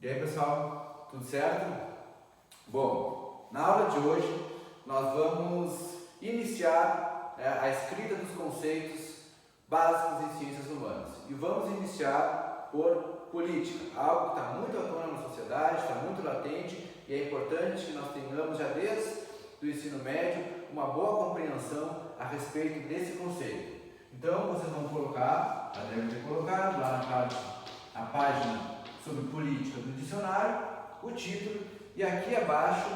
E aí, pessoal, tudo certo? Bom, na aula de hoje nós vamos iniciar a escrita dos conceitos básicos em ciências humanas e vamos iniciar por política, algo que está muito à tona na sociedade, está muito latente e é importante que nós tenhamos já desde o ensino médio uma boa compreensão a respeito desse conceito. Então vocês vão colocar, já devem ter colocado lá na página sobre política do dicionário, o título, e aqui abaixo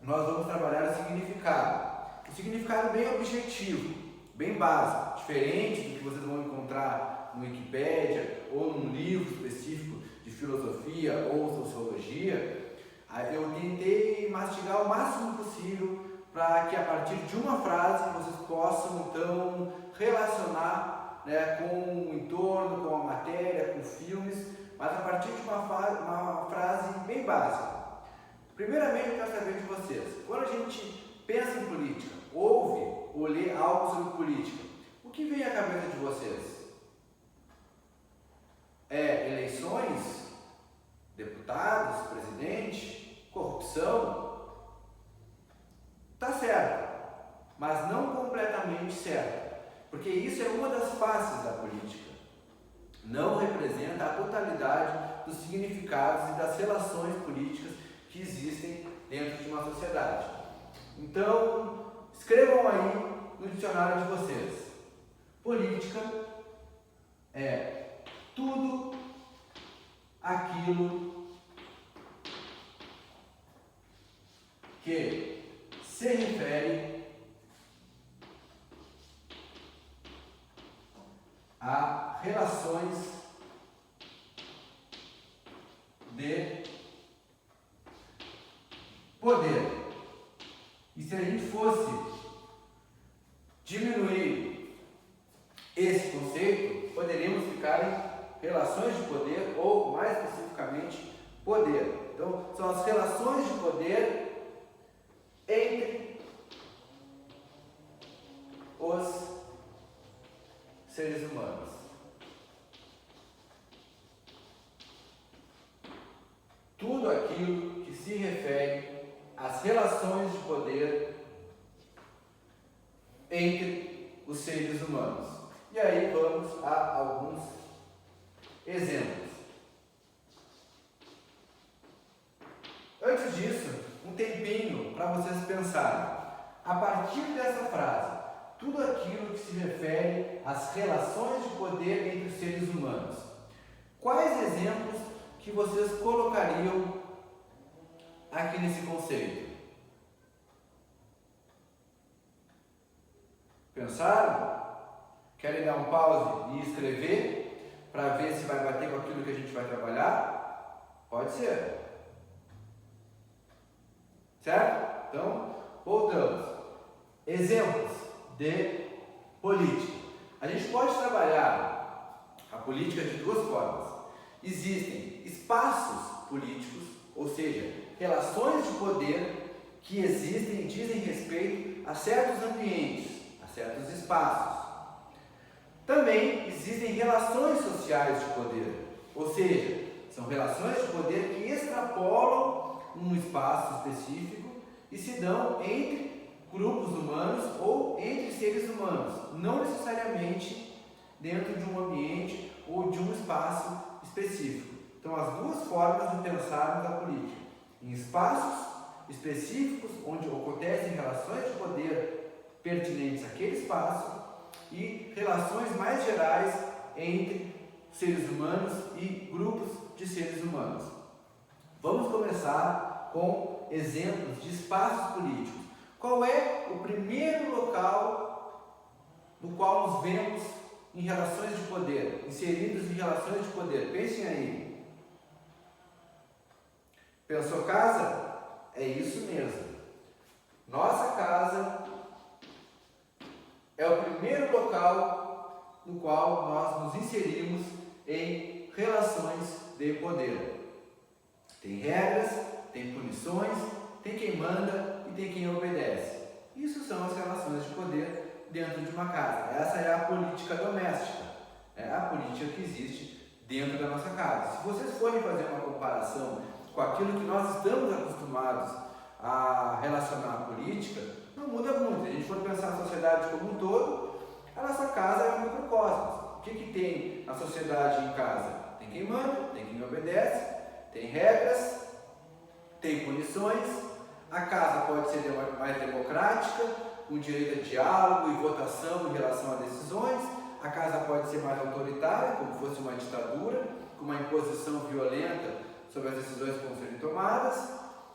nós vamos trabalhar o significado. O significado bem objetivo, bem básico, diferente do que vocês vão encontrar no Wikipédia ou num livro específico de filosofia ou sociologia. Eu tentei mastigar o máximo possível para que a partir de uma frase vocês possam então relacionar com o entorno, com a matéria, com filmes, mas a partir de uma frase bem básica. Primeiramente, eu quero saber de vocês, quando a gente pensa em política, ouve ou lê algo sobre política, o que vem à cabeça de vocês? É eleições, deputados, presidente, corrupção? Tá certo, mas não completamente certo, porque isso é uma das faces da política. Não representa a totalidade dos significados e das relações políticas que existem dentro de uma sociedade. Então, escrevam aí no dicionário de vocês. Política é tudo aquilo que se refere a relações de poder. E se a gente fosse diminuir esse conceito, poderíamos ficar em relações de poder ou, mais especificamente, poder. Então, são as relações de poder entre os seres humanos. Tudo aquilo que se refere às relações de poder entre os seres humanos. E aí vamos a alguns exemplos. Antes disso, um tempinho para vocês pensarem. A partir dessa frase, tudo aquilo que se refere às relações de poder entre os seres humanos. Quais exemplos que vocês colocariam aqui nesse conceito? Pensaram? Querem dar um pause e escrever para ver se vai bater com aquilo que a gente vai trabalhar? Pode ser. Certo? Então, voltamos. Exemplos de política. A gente pode trabalhar a política de duas formas. Existem espaços políticos, ou seja, relações de poder que existem e dizem respeito a certos ambientes, a certos espaços. Também existem relações sociais de poder, ou seja, são relações de poder que extrapolam um espaço específico e se dão entre grupos humanos ou entre seres humanos, não necessariamente dentro de um ambiente ou de um espaço específico. Então, as duas formas de pensarmos a política: em espaços específicos, onde acontecem relações de poder pertinentes àquele espaço, e relações mais gerais entre seres humanos e grupos de seres humanos. Vamos começar com exemplos de espaços políticos. Qual é o primeiro local no qual nos vemos em relações de poder, inseridos em relações de poder? Pensem aí. Pensou casa? É isso mesmo. Nossa casa é o primeiro local no qual nós nos inserimos em relações de poder. Tem regras, tem punições, tem quem manda e tem quem obedece. Isso são as relações de poder dentro de uma casa. Essa é a política doméstica. É a política que existe dentro da nossa casa. Se vocês forem fazer uma comparação com aquilo que nós estamos acostumados a relacionar a política, não muda muito. Se a gente for pensar na sociedade como um todo, a nossa casa é um microcosmos. O que tem na sociedade em casa? Tem quem manda, tem quem obedece, tem regras, tem punições. A casa pode ser mais democrática, com direito a diálogo e votação em relação a decisões. A casa pode ser mais autoritária, como fosse uma ditadura, com uma imposição violenta sobre as decisões que vão ser tomadas.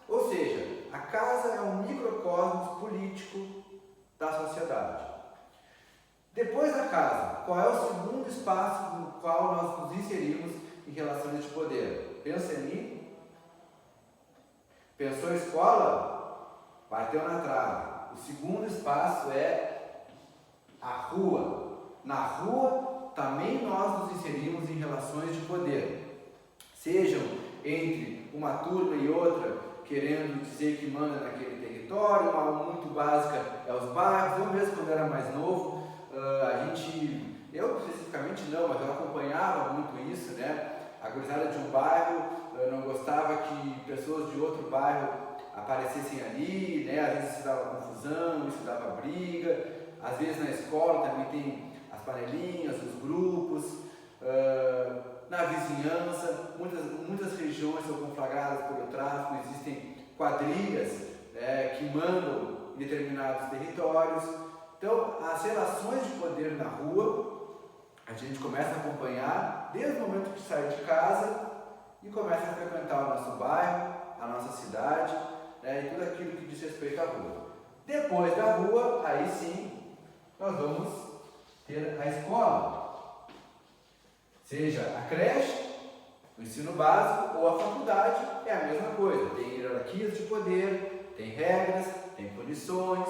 Ou seja, a casa é um microcosmos político da sociedade. Depois da casa, qual é o segundo espaço no qual nós nos inserimos em relações de poder? Pensa em mim. Pensou escola? Bateu na trave. O segundo espaço é a rua. Na rua, também nós nos inserimos em relações de poder. Sejam entre uma turma e outra, querendo dizer que manda naquele território, uma muito básica é os bairros. Eu mesmo, quando era mais novo, eu especificamente não, mas eu acompanhava muito isso, né? A gurizada de um bairro não gostava que pessoas de outro bairro aparecessem ali, né? Às vezes isso dava confusão, isso dava briga. Às vezes na escola também tem as panelinhas, os grupos. Na vizinhança, muitas regiões são conflagradas pelo tráfico, existem quadrilhas que mandam em determinados territórios. Então, as relações de poder na rua, a gente começa a acompanhar desde o momento que sai de casa e começa a frequentar o nosso bairro, a nossa cidade, e tudo aquilo que diz respeito à rua. Depois da rua, aí sim, nós vamos ter a escola, seja a creche, o ensino básico ou a faculdade, é a mesma coisa. Tem hierarquias de poder, tem regras, tem punições,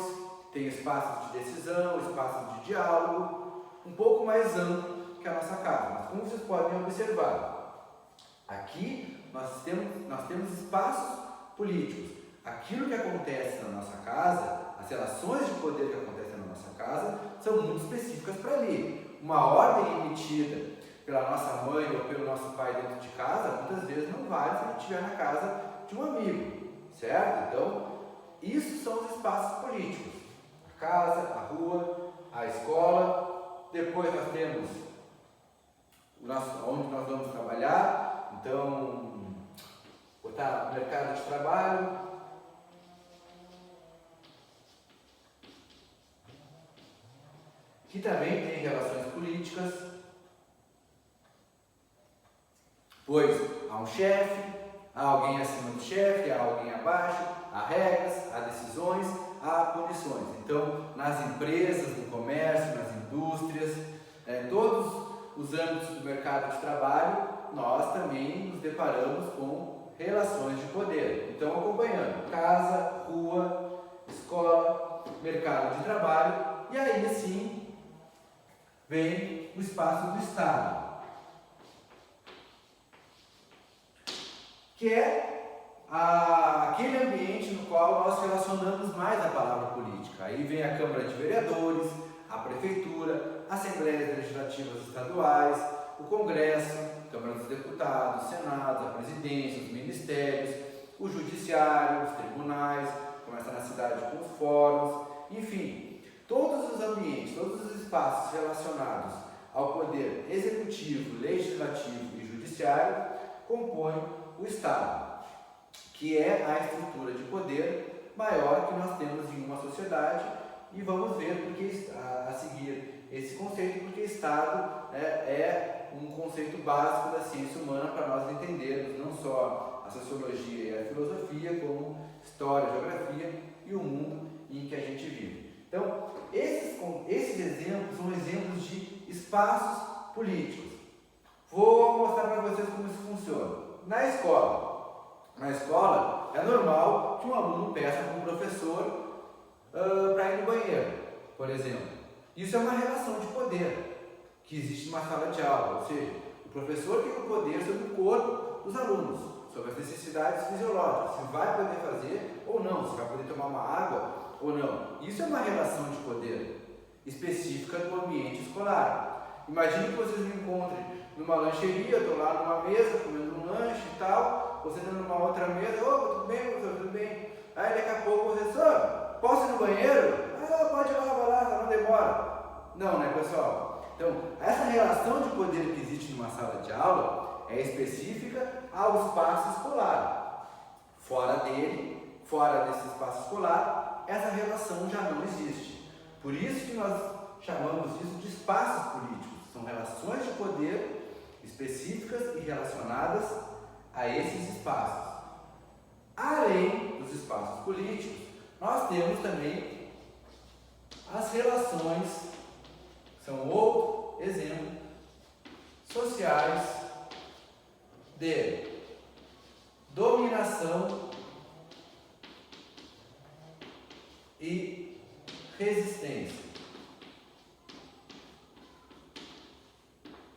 tem espaços de decisão, espaços de diálogo, um pouco mais amplo que a nossa casa. Mas como vocês podem observar, aqui nós temos espaços políticos. Aquilo que acontece na nossa casa, as relações de poder que acontecem na nossa casa, são muito específicas para ali. Uma ordem emitida pela nossa mãe ou pelo nosso pai dentro de casa, muitas vezes não vale se a gente estiver na casa de um amigo, certo? Então, isso são os espaços políticos. A casa, a rua, a escola. Depois nós temos onde nós vamos trabalhar. Então, botar no mercado de trabalho. Que também tem relações políticas, pois há um chefe, há alguém acima do chefe, há alguém abaixo, há regras, há decisões, há punições. Então, nas empresas, no comércio, nas indústrias, todos os âmbitos do mercado de trabalho, nós também nos deparamos com relações de poder. Então, acompanhando casa, rua, escola, mercado de trabalho, e aí sim vem o espaço do Estado, que é aquele ambiente no qual nós relacionamos mais a palavra política. Aí vem a Câmara de Vereadores, a Prefeitura, Assembleias Legislativas Estaduais, o Congresso, Câmara dos Deputados, Senado, a Presidência, os Ministérios, o Judiciário, os Tribunais, começa na cidade com os fóruns, enfim. Todos os ambientes, todos os espaços relacionados ao poder executivo, legislativo e judiciário compõem o Estado, que é a estrutura de poder maior que nós temos em uma sociedade, e vamos ver porque, a seguir esse conceito, porque Estado é um conceito básico da ciência humana para nós entendermos não só a sociologia e a filosofia, como história, geografia e o mundo em que a gente vive. Então, esses exemplos são exemplos de espaços políticos. Vou mostrar para vocês como isso funciona. Na escola é normal que um aluno peça para um professor para ir no banheiro, por exemplo. Isso é uma relação de poder que existe numa sala de aula, ou seja, o professor tem o poder sobre o corpo dos alunos, sobre as necessidades fisiológicas, se vai poder fazer ou não, se vai poder tomar uma água ou não. Isso é uma relação de poder específica do ambiente escolar. Imagine que vocês me encontrem numa lancheria, eu estou lá numa mesa comendo um lanche e tal, você está numa outra mesa, opa, tudo bem, professor, tudo bem? Aí daqui a pouco você, professor, posso ir no banheiro? Ah, pode ir lá, vai lá, não demora. Não, né, pessoal? Então, essa relação de poder que existe numa sala de aula é específica ao espaço escolar. Fora dele, fora desse espaço escolar, essa relação já não existe. Por isso que nós chamamos isso de espaços políticos. São relações de poder específicas e relacionadas a esses espaços. Além dos espaços políticos, nós temos também as relações, são outro exemplo, sociais de dominação e resistência.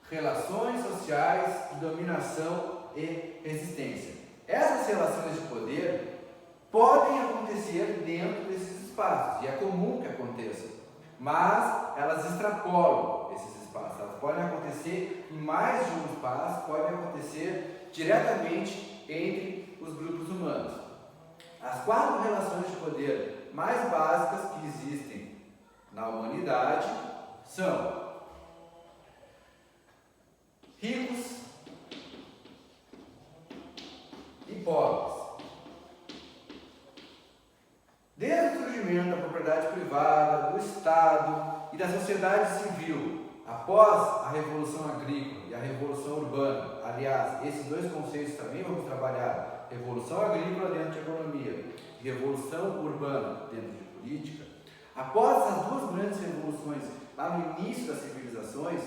Relações sociais de dominação e resistência. Essas relações de poder podem acontecer dentro desses espaços, e é comum que aconteça, mas elas extrapolam esses espaços. Elas podem acontecer em mais de um espaço, podem acontecer diretamente entre os grupos humanos. As 4 relações de poder mais básicas que existem na humanidade são ricos e pobres. Desde o surgimento da propriedade privada, do Estado e da sociedade civil, após a Revolução Agrícola e a Revolução Urbana, aliás, esses 2 conceitos também vamos trabalhar, Revolução Agrícola dentro de economia e Revolução Urbana dentro de política, após essas 2 grandes revoluções, lá no início das civilizações,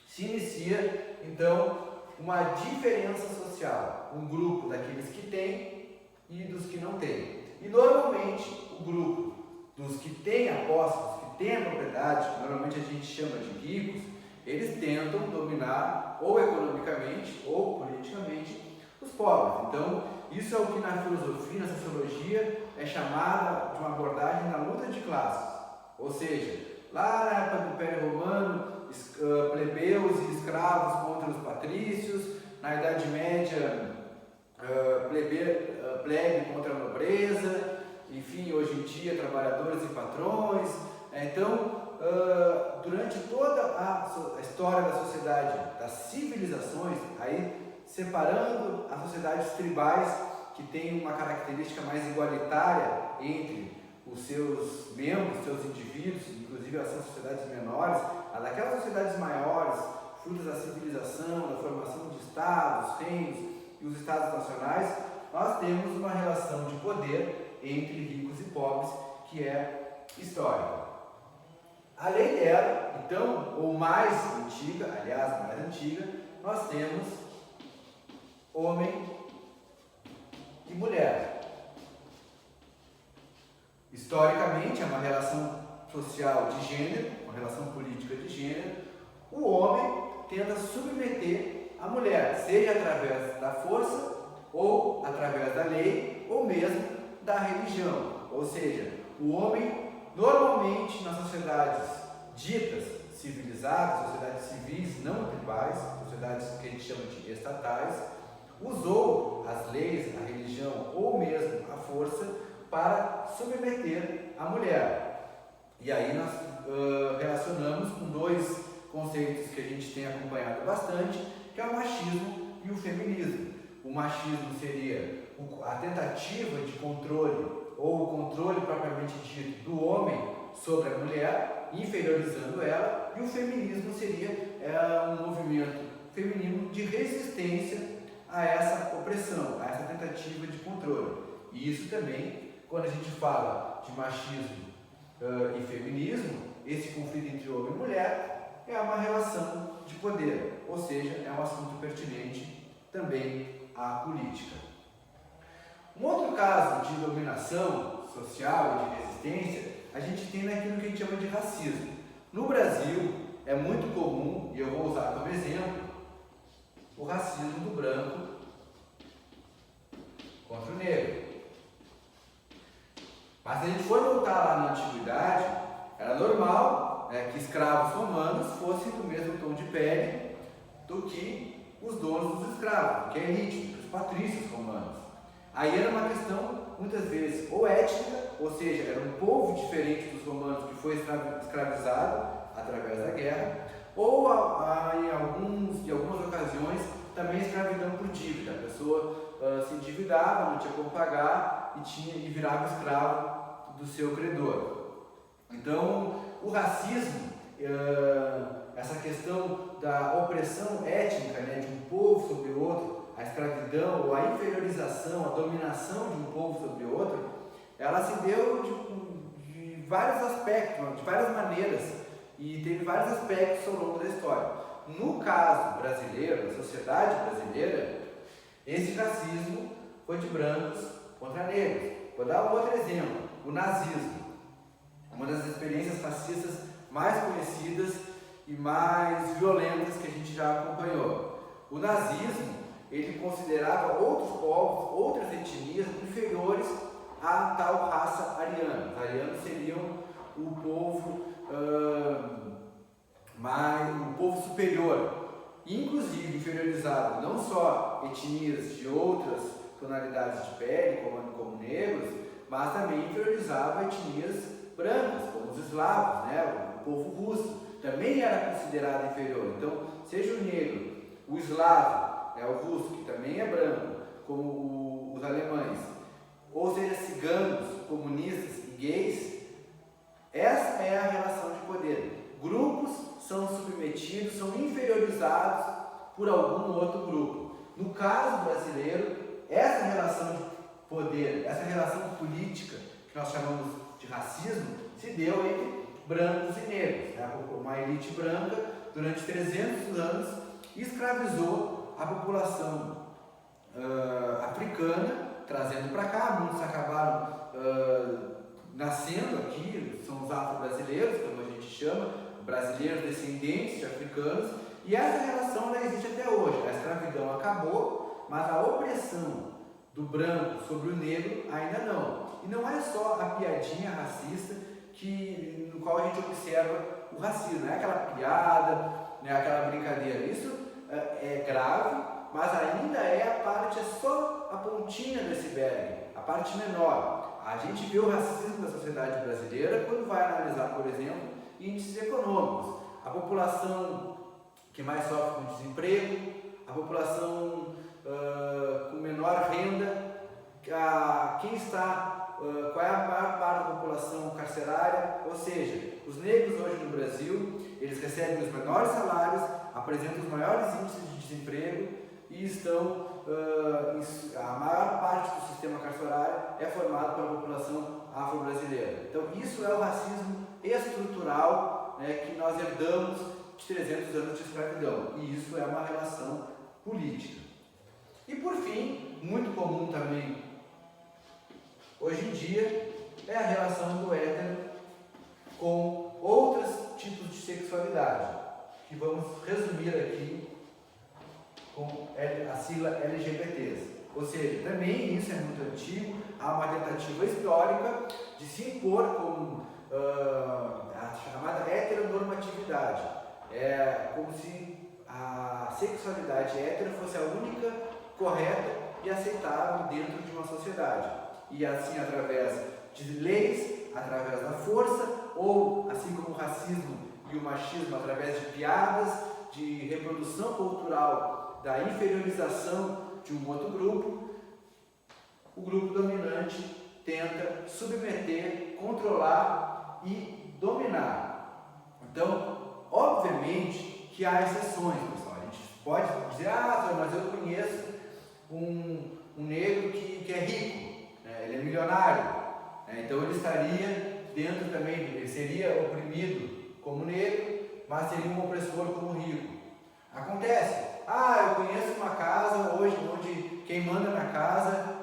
se inicia, então, uma diferença social, um grupo daqueles que têm e dos que não têm. E, normalmente, o grupo dos que têm a posse, dos que têm a propriedade, que normalmente a gente chama de ricos, eles tentam dominar, ou economicamente, ou politicamente, os pobres. Então, isso é o que na filosofia, na sociologia, é chamada de uma abordagem na luta de classes. Ou seja, lá na época do Império Romano, plebeus e escravos contra os patrícios, na Idade Média, plebe contra a nobreza, enfim, hoje em dia, trabalhadores e patrões. Então, durante toda a história da sociedade, das civilizações, aí separando as sociedades tribais, que têm uma característica mais igualitária entre os seus membros, seus indivíduos, inclusive as sociedades menores, daquelas sociedades maiores, frutos da civilização, da formação de estados, reinos e os estados nacionais, nós temos uma relação de poder entre ricos e pobres que é histórica. Além dela, então, ou mais antiga, aliás, mais antiga, nós temos homem e mulher. Historicamente, é uma relação social de gênero, uma relação política de gênero. O homem tenta submeter a mulher, seja através da força, ou através da lei, ou mesmo da religião. Ou seja, o homem, normalmente nas sociedades ditas civilizadas, sociedades civis não tribais, sociedades que a gente chama de estatais, usou as leis, a religião ou mesmo a força para submeter a mulher. E aí nós relacionamos com 2 conceitos que a gente tem acompanhado bastante, que é o machismo e o feminismo. O machismo seria a tentativa de controle, ou o controle propriamente dito do homem sobre a mulher, inferiorizando ela, e o feminismo seria um movimento feminino de resistência a essa opressão, a essa tentativa de controle. E isso também, quando a gente fala de machismo e feminismo, esse conflito entre homem e mulher é uma relação de poder, ou seja, é um assunto pertinente também à política. Um outro caso de dominação social e de resistência, a gente tem naquilo que a gente chama de racismo. No Brasil, é muito comum, e eu vou usar como exemplo, o racismo do branco contra o negro. Mas se a gente for voltar lá na antiguidade, era normal que escravos romanos romanos fossem do mesmo tom de pele do que os donos dos escravos, que é a elite, os patrícios romanos. Aí era uma questão, muitas vezes, ou étnica, ou seja, era um povo diferente dos romanos que foi escravizado através da guerra, ou em algumas ocasiões também escravidão por dívida. A pessoa se endividava, não tinha como pagar e virava escravo do seu credor. Então, o racismo, essa questão da opressão étnica, né, de um povo sobre outro, a escravidão ou a inferiorização, a dominação de um povo sobre outro, ela se deu de vários aspectos, de várias maneiras, e teve vários aspectos ao longo da história. No caso brasileiro, da sociedade brasileira, esse racismo foi de brancos contra negros. Vou dar um outro exemplo, o nazismo, uma das experiências fascistas mais conhecidas e mais violentas que a gente já acompanhou. O nazismo, ele considerava outros povos, outras etnias inferiores à tal raça ariana. Os arianos seriam o povo um povo superior, inclusive inferiorizado não só etnias de outras tonalidades de pele, como negros, mas também inferiorizava etnias brancas, como os eslavos, né? O povo russo também era considerado inferior. Então, seja o negro, o eslavo, né? O russo, que também é branco, como os alemães, ou seja, ciganos, comunistas e gays, essa é a relação de poder. Grupos são submetidos, são inferiorizados por algum outro grupo. No caso brasileiro, essa relação de poder, essa relação política, que nós chamamos de racismo, se deu entre brancos e negros. Né? Uma elite branca, durante 300 anos, escravizou a população africana, trazendo para cá. Muitos acabaram nascendo aqui, são os afro-brasileiros, como a gente chama, brasileiros descendentes de africanos, e essa relação ela existe até hoje. A escravidão acabou, mas a opressão do branco sobre o negro ainda não. E não é só a piadinha racista no qual a gente observa o racismo, não é aquela piada, não é aquela brincadeira. Isso é grave, mas ainda é só a pontinha do iceberg, a parte menor. A gente vê o racismo da sociedade brasileira quando vai analisar, por exemplo, índices econômicos. A população que mais sofre com desemprego, a população com menor renda, qual é a maior parte da população carcerária, ou seja, os negros hoje no Brasil, eles recebem os menores salários, apresentam os maiores índices de desemprego e a maior parte do sistema carcerário é formado pela população afro-brasileira. Então isso é o racismo estrutural, né, que nós herdamos de 300 anos de escravidão, e isso é uma relação política. E por fim, muito comum também hoje em dia, é a relação do hétero com outros tipos de sexualidade, que vamos resumir aqui com a sigla LGBTs. Ou seja, também isso é muito antigo, há uma tentativa histórica de se impor como a chamada heteronormatividade. É como se a sexualidade hétero fosse a única correta e aceitável dentro de uma sociedade. E assim, através de leis, através da força, ou assim como o racismo e o machismo, através de piadas, de reprodução cultural, da inferiorização de um outro grupo, o grupo dominante tenta submeter, controlar e dominar. Então, obviamente que há exceções, pessoal. A gente pode dizer, mas eu conheço um negro que é rico, né? Ele é milionário, né? Então ele estaria dentro também, ele seria oprimido como negro, mas seria um opressor como rico. Acontece, eu conheço uma casa hoje onde quem manda na casa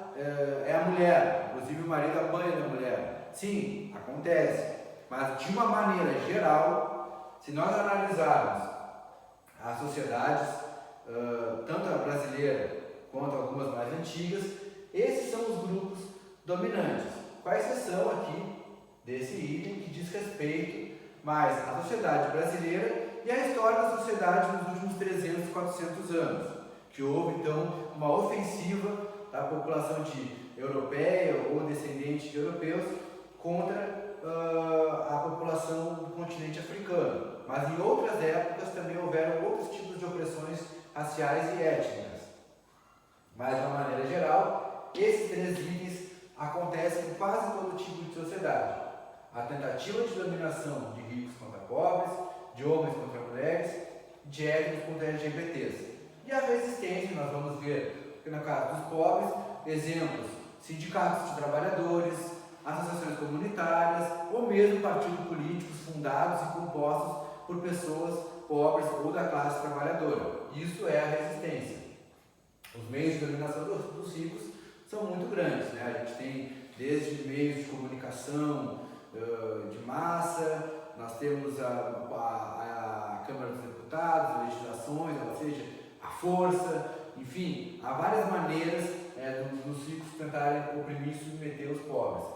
é a mulher, inclusive o marido apanha da mulher. Sim, acontece, mas de uma maneira geral, se nós analisarmos as sociedades, tanto a brasileira quanto algumas mais antigas, esses são os grupos dominantes, com a exceção aqui desse item que diz respeito mais à sociedade brasileira e à história da sociedade nos últimos 300, 400 anos, que houve então uma ofensiva da população europeia ou descendente de europeus contra a população do continente africano. Mas em outras épocas também houveram outros tipos de opressões raciais e étnicas. Mas de uma maneira geral, esses três itens acontecem em quase todo tipo de sociedade. A tentativa de dominação de ricos contra pobres, de homens contra mulheres, de étnicos contra LGBTs. E a resistência, nós vamos ver, no caso dos pobres, exemplos, sindicatos de trabalhadores, associações comunitárias ou mesmo partidos políticos fundados e compostos por pessoas pobres ou da classe trabalhadora. Isso é a resistência. Os meios de dominação dos ricos são muito grandes, né? A gente tem desde meios de comunicação de massa, nós temos a Câmara dos Deputados, legislações, ou seja, a força, enfim, há várias maneiras dos ricos tentarem oprimir e submeter os pobres.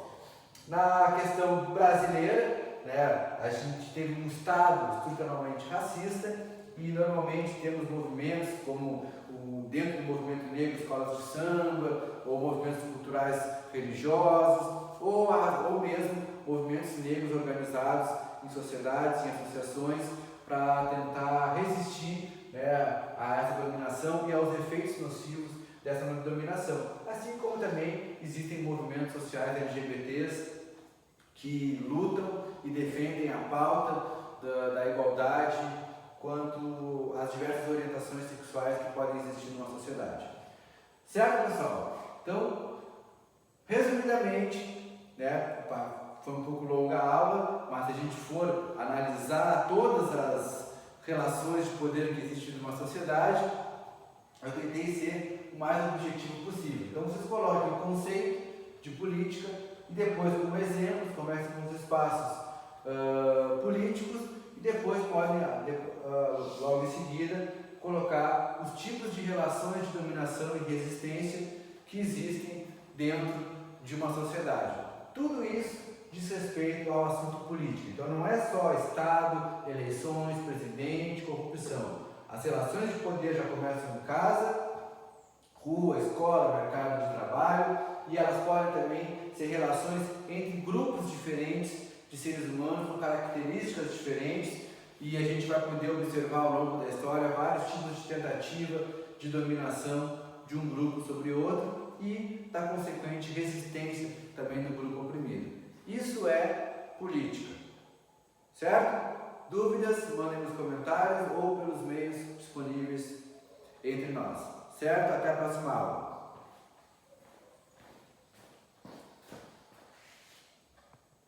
Na questão brasileira, né, a gente teve um Estado estruturalmente racista e normalmente temos movimentos como dentro do movimento negro, escolas de samba, ou movimentos culturais religiosos, ou mesmo movimentos negros organizados em sociedades, em associações, para tentar resistir, né, a essa dominação e aos efeitos nocivos dessa dominação. Assim como também existem movimentos sociais LGBTs que lutam e defendem a pauta da igualdade quanto às diversas orientações sexuais que podem existir numa sociedade. Certo, pessoal? Então, resumidamente, né, foi um pouco longa a aula, mas se a gente for analisar todas as relações de poder que existem numa sociedade, eu tentei ser o mais objetivo possível. Então, vocês coloquem o conceito de política e depois, como exemplos, comecem com os espaços políticos e depois podem, logo em seguida, colocar os tipos de relações de dominação e resistência que existem dentro de uma sociedade. Tudo isso diz respeito ao assunto político. Então não é só Estado, eleições, presidente, corrupção. As relações de poder já começam em casa, rua, escola, mercado de trabalho, e elas podem também ser relações entre grupos diferentes de seres humanos com características diferentes, e a gente vai poder observar ao longo da história vários tipos de tentativa de dominação de um grupo sobre outro e da consequente resistência também do grupo oprimido. Isso é política, certo? Dúvidas, mandem nos comentários ou pelos meios disponíveis entre nós, certo? Até a próxima aula.